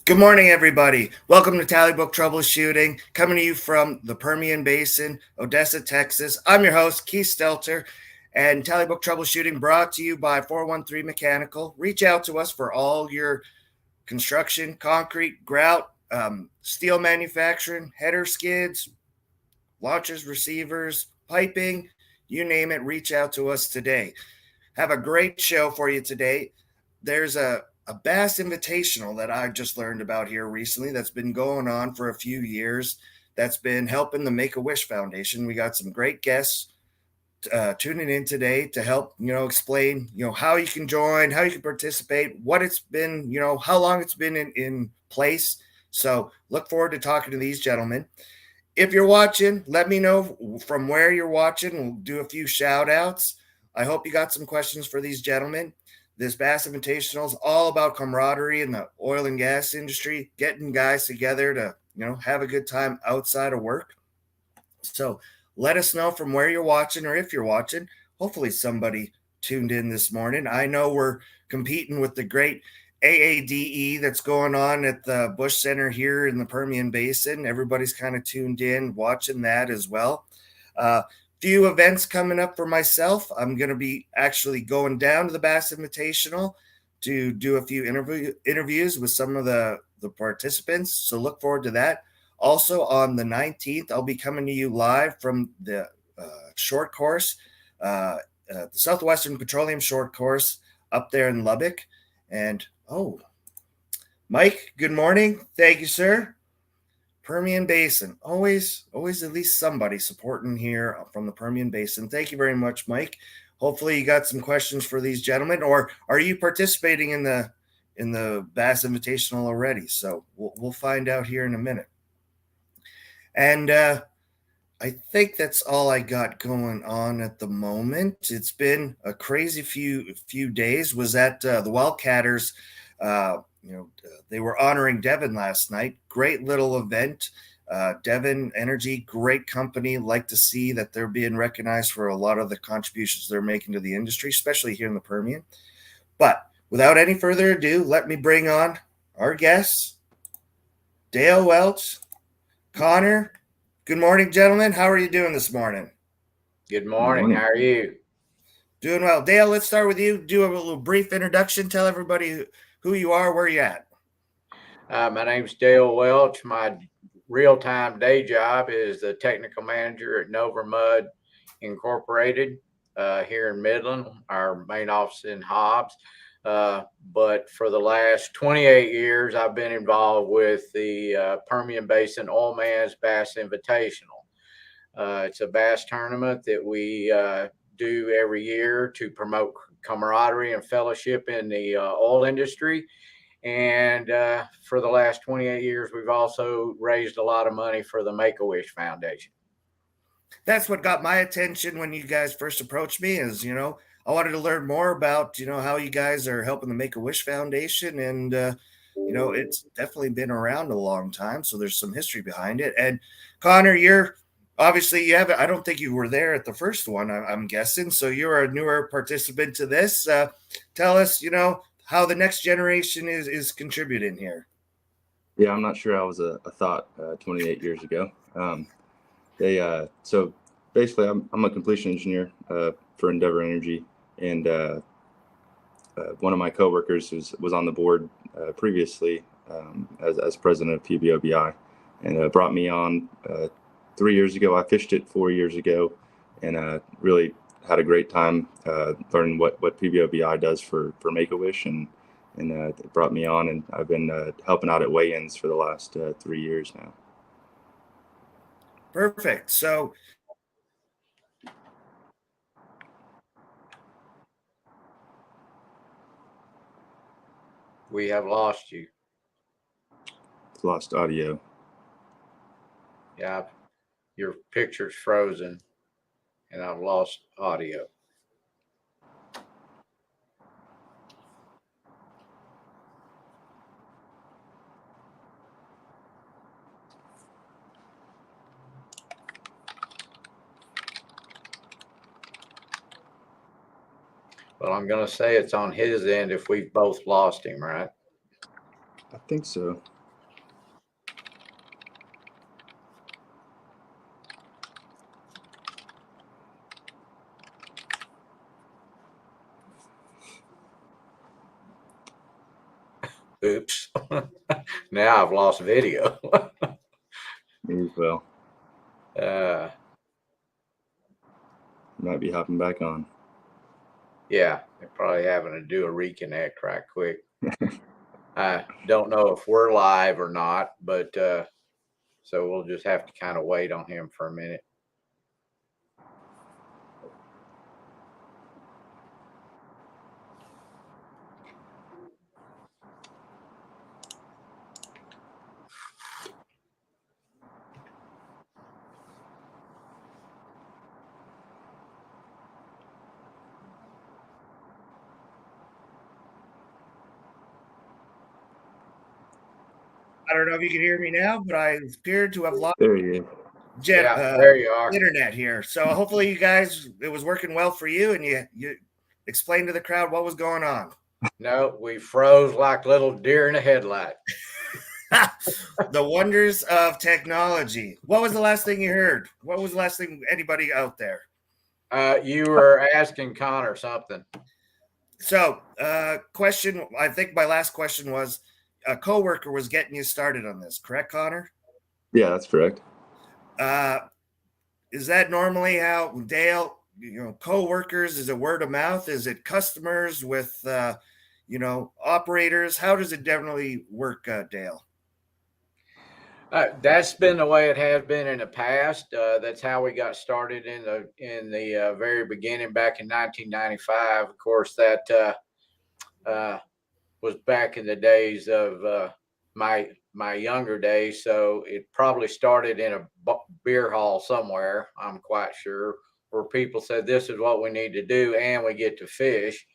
Good morning, everybody. Welcome to Tally Book Troubleshooting, coming to you from the Permian Basin, Odessa, Texas. I'm your host, Keith Stelter, and Tally Book Troubleshooting brought to you by 413 Mechanical. Reach out to us for all your construction, concrete, grout, steel manufacturing, header skids, launchers, receivers, piping, you name it, reach out to us today. Have a great show for you today. There's a Bass Invitational that I just learned about here recently that's been going on for a few years, that's been helping the Make-A-Wish Foundation. We got some great guests tuning in today to help, explain, how you can join, how you can participate, what it's been, how long it's been in place. So look forward to talking to these gentlemen. If you're watching, let me know from where you're watching. We'll do a few shout outs. I hope you got some questions for these gentlemen. This Bass Invitational is all about camaraderie in the oil and gas industry, getting guys together to, have a good time outside of work. So let us know from where you're watching, or if you're watching. Hopefully somebody tuned in this morning. I know we're competing with the great AADE that's going on at the Bush Center here in the Permian Basin. Everybody's kind of tuned in, watching that as well. Few events coming up for myself. I'm going to be actually going down to the Bass Invitational to do a few interviews with some of the participants. So look forward to that. Also on the 19th, I'll be coming to you live from the short course, the Southwestern Petroleum short course up there in Lubbock. And Mike, good morning. Thank you, sir. Permian Basin, always at least somebody supporting here from the Permian Basin. Thank you very much, Mike. Hopefully you got some questions for these gentlemen, or are you participating in the Bass Invitational already? So we'll find out here in a minute. And I think that's all I got going on at the moment. It's been a crazy few days. Was at the Wildcatters. They were honoring Devon last night. Great little event. Devon Energy, great company. Like to see that they're being recognized for a lot of the contributions they're making to the industry, especially here in the Permian. But without any further ado, let me bring on our guests, Dale Welch, Connor. Good morning, gentlemen. How are you doing this morning? Good morning. How are you? Doing well. Dale, let's start with you. Do a little brief introduction. Tell everybody who you are, where you at. My name's Dale Welch. My real-time day job is the technical manager at Nova Mud Incorporated here in Midland, our main office in Hobbs. But for the last 28 years, I've been involved with the Permian Basin Oilman's Bass Invitational. It's a bass tournament that we do every year to promote camaraderie and fellowship in the oil industry. And for the last 28 years, we've also raised a lot of money for the Make-A-Wish Foundation. That's what got my attention when you guys first approached me is, I wanted to learn more about, how you guys are helping the Make-A-Wish Foundation. And, it's definitely been around a long time. So there's some history behind it. And Connor, obviously, I don't think you were there at the first one, I'm guessing. So you're a newer participant to this. Tell us, how the next generation is contributing here. Yeah, I'm not sure I was a thought 28 years ago. So basically, I'm a completion engineer for Endeavor Energy, and one of my coworkers was on the board previously as president of PBOBI, and brought me on 3 years ago. I fished it 4 years ago, and really had a great time learning what PBOBI does for Make-A-Wish, and it brought me on, and I've been helping out at weigh-ins for the last 3 years now. Perfect. So we have lost you. Lost audio. Yeah, your picture's frozen, and I've lost audio. Well, I'm going to say it's on his end if we've both lost him, right? I think so. Oops. Now I've lost video. Me as well. Might be hopping back on. Yeah, they're probably having to do a reconnect right quick. I don't know if we're live or not, but so we'll just have to kind of wait on him for a minute. I don't know if you can hear me now, but I appear to have lost There you go. There you are. internet here. So hopefully you guys, it was working well for you, and you explained to the crowd what was going on. No, we froze like little deer in a headlight. The wonders of technology. What was the last thing you heard? What was the last thing anybody out there? You were asking Connor something. So, question, I think my last question was, a coworker was getting you started on this, correct, Connor? Yeah, that's correct. Is that normally how, Dale, coworkers, is it word of mouth? Is it customers with, operators? How does it generally work, Dale? That's been the way it has been in the past. That's how we got started in the very beginning back in 1995. Of course, that was back in the days of my younger days. So it probably started in a beer hall somewhere, I'm quite sure, where people said, this is what we need to do, and we get to fish.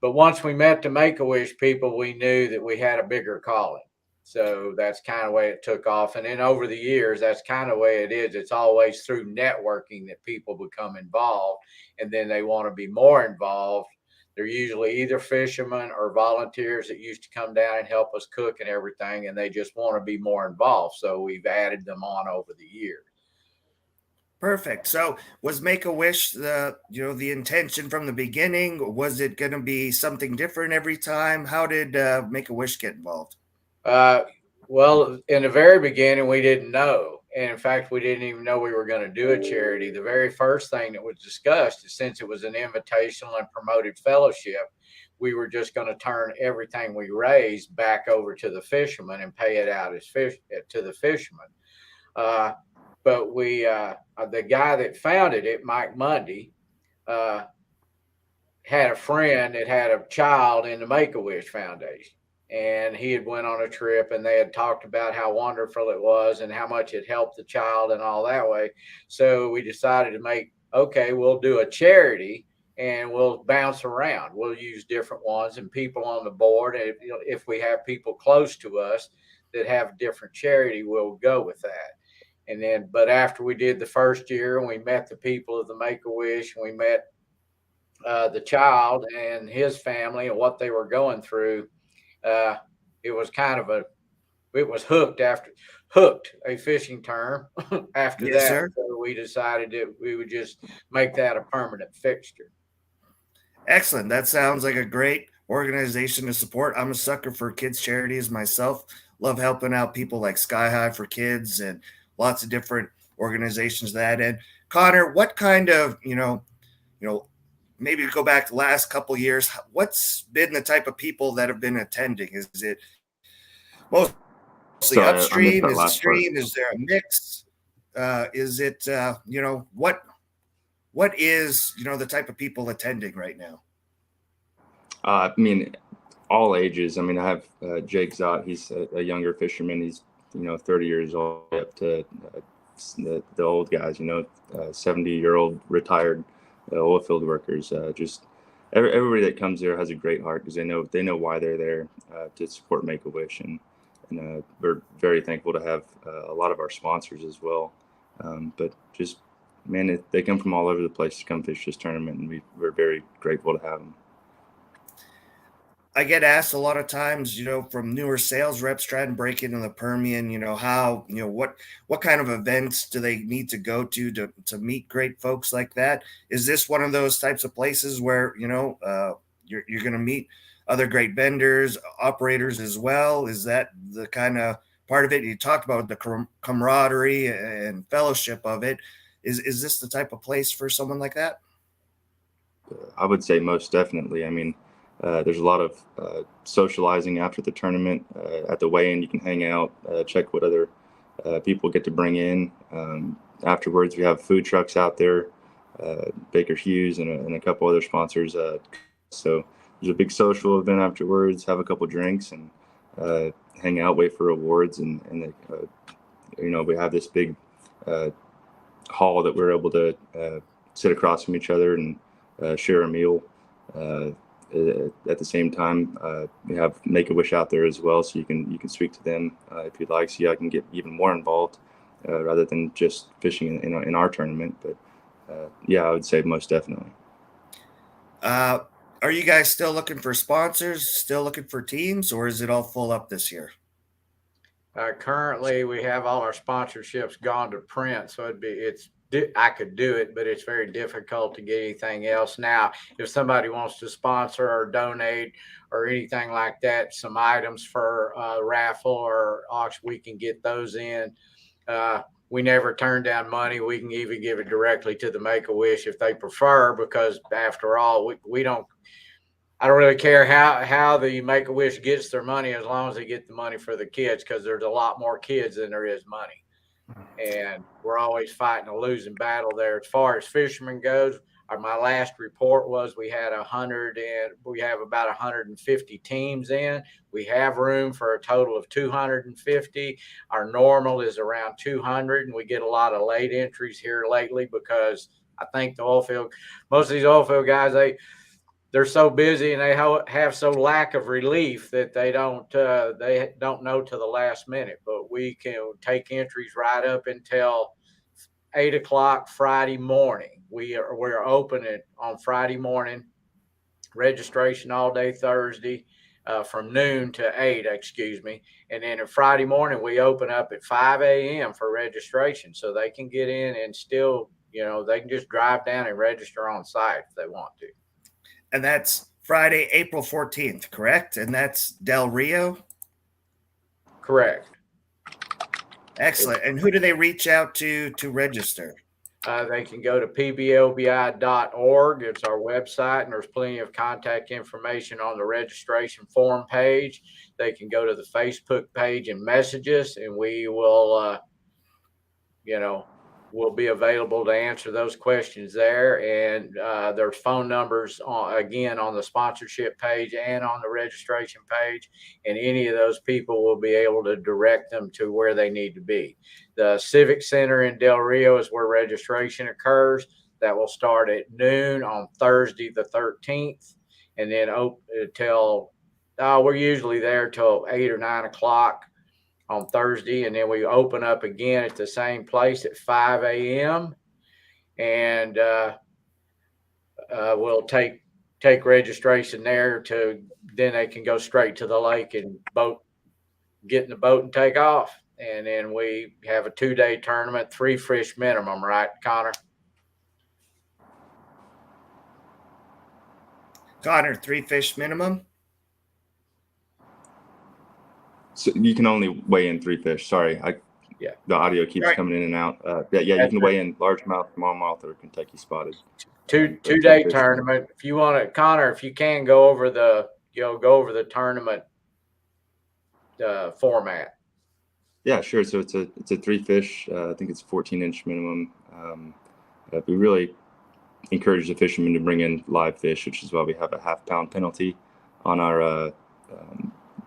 But once we met the Make-A-Wish people, we knew that we had a bigger calling. So that's kind of the way it took off. And then over the years, that's kind of the way it is. It's always through networking that people become involved, and then they want to be more involved. They're usually either fishermen or volunteers that used to come down and help us cook and everything, and they just want to be more involved. So we've added them on over the years. Perfect. So was Make-A-Wish the intention from the beginning? Was it going to be something different every time? How did Make-A-Wish get involved? Well, in the very beginning, we didn't know. And in fact, we didn't even know we were going to do a charity. The very first thing that was discussed is, since it was an invitational and promoted fellowship, we were just going to turn everything we raised back over to the fishermen and pay it out as to the fishermen. But the guy that founded it, Mike Mundy, had a friend that had a child in the Make-A-Wish Foundation. And he had went on a trip, and they had talked about how wonderful it was and how much it helped the child and all that way. So we decided to we'll do a charity, and we'll bounce around. We'll use different ones and people on the board. And if we have people close to us that have different charity, we'll go with that. And then, but after we did the first year, and we met the people of the Make-A-Wish, and we met the child and his family and what they were going through, it was hooked, a fishing term. After Yes, that, sir. so we decided that we would just make that a permanent fixture. Excellent. That sounds like a great organization to support. I'm a sucker for kids charities myself. Love helping out people like Sky High for Kids and lots of different organizations that end. Connor, what kind of, maybe to go back to the last couple of years, what's been the type of people that have been attending? Is it mostly upstream? Is it stream? Is there a mix? Is it, what is, the type of people attending right now? I mean, all ages. I mean, I have Jake Zott. He's a younger fisherman. He's, 30 years old, up to the old guys, 70-year-old retired oil field workers. Just everybody that comes there has a great heart, because they know why they're there, to support Make-A-Wish, and we're very thankful to have a lot of our sponsors as well. But just, man, they come from all over the place to come fish this tournament, and we're very grateful to have them. I get asked a lot of times, from newer sales reps trying to break into the Permian, how, what kind of events do they need to go to meet great folks like that? Is this one of those types of places where, you're going to meet other great vendors, operators as well. Is that the kind of part of it you talked about, the camaraderie and fellowship of it? Is this the type of place for someone like that? I would say most definitely. I mean, there's a lot of socializing after the tournament. At the weigh-in, you can hang out, check what other people get to bring in. Afterwards, we have food trucks out there, Baker Hughes and a couple other sponsors. So there's a big social event afterwards, have a couple drinks and hang out, wait for awards. And we have this big hall that we're able to sit across from each other and share a meal. At the same time, we have Make-A-Wish out there as well, so you can speak to them if you'd like. So I can get even more involved rather than just fishing in our tournament. But I would say most definitely. Are you guys still looking for sponsors? Still looking for teams, or is it all full up this year? Currently, we have all our sponsorships gone to print, so I could do it, but it's very difficult to get anything else. Now, if somebody wants to sponsor or donate or anything like that, some items for raffle or auction, we can get those in. We never turn down money. We can even give it directly to the Make-A-Wish if they prefer, because after all, I don't really care how the Make-A-Wish gets their money, as long as they get the money for the kids, because there's a lot more kids than there is money. And we're always fighting a losing battle there. As far as fishermen goes, my last report was we have about 150 teams in. We have room for a total of 250. Our normal is around 200, and we get a lot of late entries here lately because I think most of these oil field guys, they're so busy and they have so lack of relief that they don't know to the last minute. But we can take entries right up until 8 o'clock Friday morning. We're open on Friday morning, registration all day Thursday from noon to 8, and then on Friday morning we open up at 5 a.m. for registration, so they can get in and still, they can just drive down and register on site if they want to. And that's Friday, April 14th, correct? And that's Del Rio? Correct. Excellent. And who do they reach out to register? They can go to pblbi.org. It's our website, and there's plenty of contact information on the registration form page. They can go to the Facebook page and message us, and we will, we'll be available to answer those questions there. And there's phone numbers again on the sponsorship page and on the registration page, and any of those people will be able to direct them to where they need to be. The Civic Center in Del Rio is where registration occurs. That will start at noon on Thursday the 13th, and then we're usually there till 8 or 9 o'clock on Thursday, and then we open up again at the same place at 5 a.m. and we'll take registration there then they can go straight to the lake and get in the boat and take off. And then we have a 2-day tournament, 3 fish minimum, right, Connor? Connor, 3 fish minimum? So you can only weigh in 3 fish. Sorry, the audio keeps coming in and out. You can weigh in largemouth, smallmouth, or Kentucky spotted. Two-day tournament. If you want to, Connor, if you can go over the tournament format. Yeah, sure. So it's a 3 fish. I think it's 14-inch minimum. We really encourage the fishermen to bring in live fish, which is why we have a half-pound penalty on our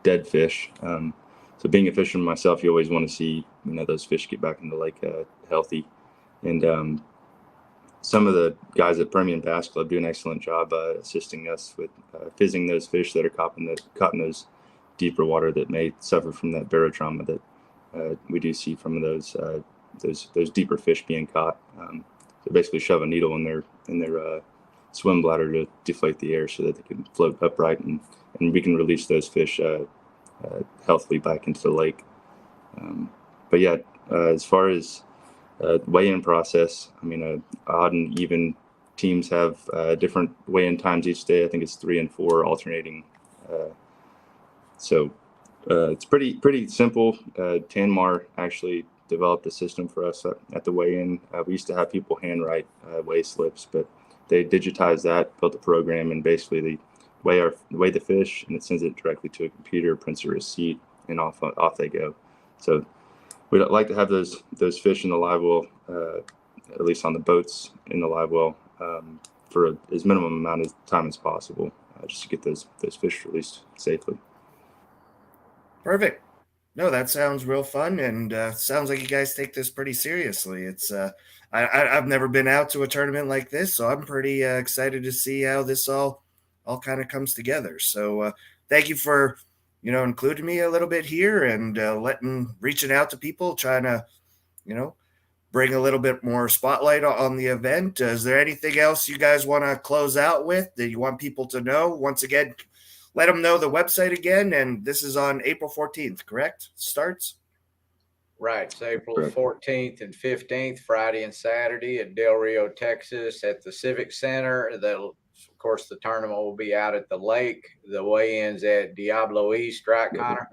dead fish. So being a fisherman myself, you always want to see those fish get back in the lake healthy. And some of the guys at Permian Bass Club do an excellent job assisting us with fizzing those fish that are caught in those deeper water that may suffer from that barotrauma that we do see from those deeper fish being caught. They basically shove a needle in their swim bladder to deflate the air so that they can float upright, and we can release those fish healthily back into the lake. As far as weigh-in process, odd and even teams have different weigh-in times each day. I think it's 3 and 4 alternating So it's pretty simple. Tanmar actually developed a system for us at the weigh-in. We used to have people handwrite weigh slips, but they digitized that, built a program, and basically they weigh the fish, and it sends it directly to a computer, prints a receipt, and off they go. So we'd like to have those fish in the live well, at least on the boats in the live well, for as minimum amount of time as possible, just to get those fish released safely. Perfect. No, that sounds real fun, and sounds like you guys take this pretty seriously. It's I've never been out to a tournament like this, so I'm pretty excited to see how this all kind of comes together. So thank you for including me a little bit here and reaching out to people, trying to bring a little bit more spotlight on the event. Is there anything else you guys want to close out with that you want people to know? Once again, let them know the website again. And this is on April 14th, correct? Starts? Right. It's April 14th and 15th, Friday and Saturday at Del Rio, Texas, at the Civic Center. Of course, the tournament will be out at the lake. The weigh-ins at Diablo East, right, Connor?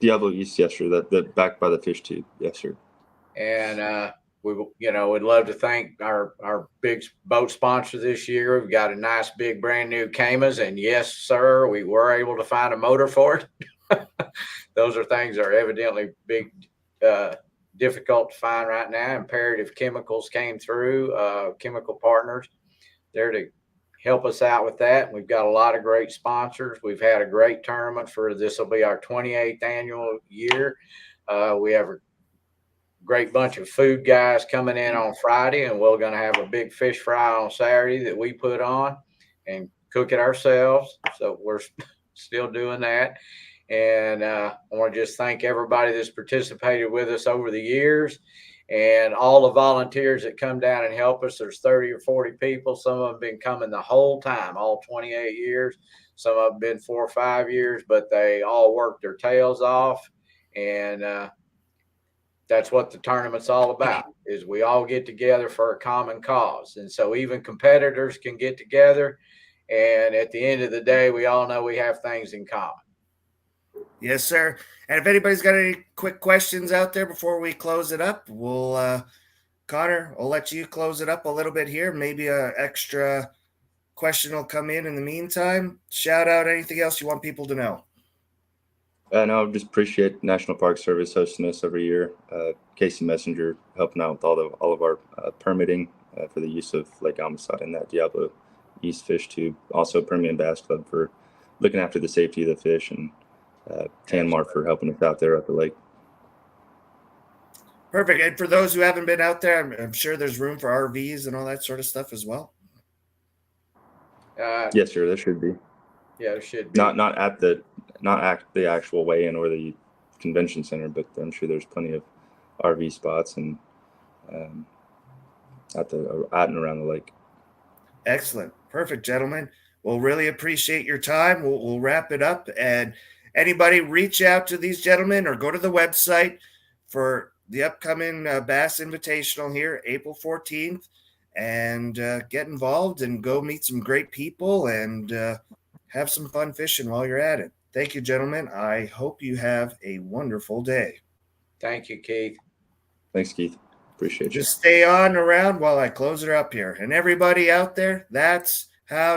Diablo East, yes, sir. That backed by the fish tube, yes, sir. And we'd love to thank our big boat sponsor this year. We've got a nice big brand new Camas, and yes, sir, we were able to find a motor for it. Those are things that are evidently big, difficult to find right now. Imperative Chemicals came through, chemical partners there to help us out with that. We've got a lot of great sponsors. We've had a great tournament this will be our 28th annual year. We have a great bunch of food guys coming in on Friday, and we're going to have a big fish fry on Saturday that we put on and cook it ourselves. So we're still doing that. And I want to just thank everybody that's participated with us over the years and all the volunteers that come down and help us. There's 30 or 40 people. Some of them have been coming the whole time, all 28 years. Some of them been 4 or 5 years, but they all worked their tails off. And that's what the tournament's all about, is we all get together for a common cause. And so even competitors can get together. And at the end of the day, we all know we have things in common. Yes, sir. And if anybody's got any quick questions out there before we close it up, Connor, I'll let you close it up a little bit here. Maybe an extra question will come in the meantime. Shout out anything else you want people to know. No, I just appreciate National Park Service hosting us every year. Casey Messenger helping out with all of our permitting for the use of Lake Amistad and that Diablo East fish tube. Also, Permian Bass Club for looking after the safety of the fish, and Tanmar for helping us out there at the lake. Perfect. And for those who haven't been out there, I'm sure there's room for RVs and all that sort of stuff as well. Yes, sir. There should be. Yeah, there should be. Not at the actual weigh-in or the convention center, but I'm sure there's plenty of RV spots and at and around the lake. Excellent. Perfect, gentlemen. We'll really appreciate your time. We'll wrap it up. And anybody reach out to these gentlemen or go to the website for the upcoming Bass Invitational here, April 14th, and get involved and go meet some great people and have some fun fishing while you're at it. Thank you, gentlemen. I hope you have a wonderful day. Thank you, Keith. Thanks, Keith. Appreciate you. Just stay on around while I close it up here. And everybody out there, that's how you